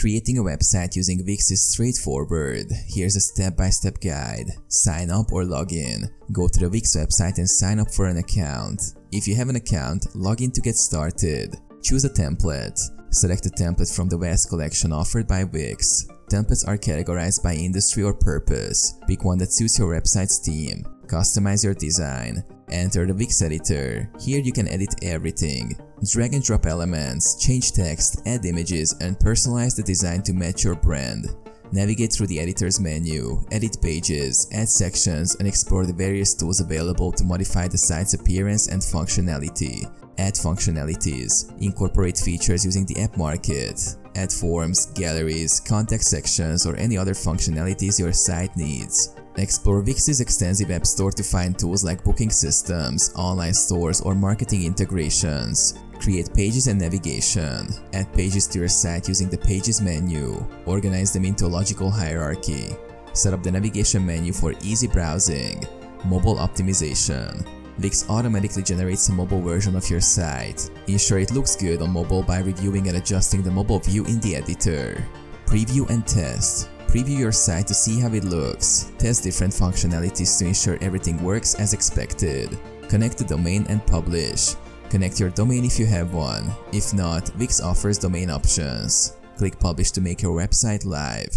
Creating a website using Wix is straightforward. Here's a step-by-step guide. Sign up or log in. Go to the Wix website and sign up for an account. If you have an account, log in to get started. Choose a template. Select a template from the vast collection offered by Wix. Templates are categorized by industry or purpose. Pick one that suits your website's theme. Customize your design. Enter the Wix editor. Here you can edit everything. Drag and drop elements, change text, add images, and personalize the design to match your brand. Navigate through the editor's menu, edit pages, add sections, and explore the various tools available to modify the site's appearance and functionality. Add functionalities. Incorporate features using the app market. Add forms, galleries, contact sections, or any other functionalities your site needs. Explore Wix's extensive app store to find tools like booking systems, online stores, or marketing integrations. Create pages and navigation. Add pages to your site using the Pages menu. Organize them into a logical hierarchy. Set up the navigation menu for easy browsing. Mobile optimization. Wix automatically generates a mobile version of your site. Ensure it looks good on mobile by reviewing and adjusting the mobile view in the editor. Preview and test. Preview your site to see how it looks. Test different functionalities to ensure everything works as expected. Connect the domain and publish. Connect your domain if you have one. If not, Wix offers domain options. Click Publish to make your website live.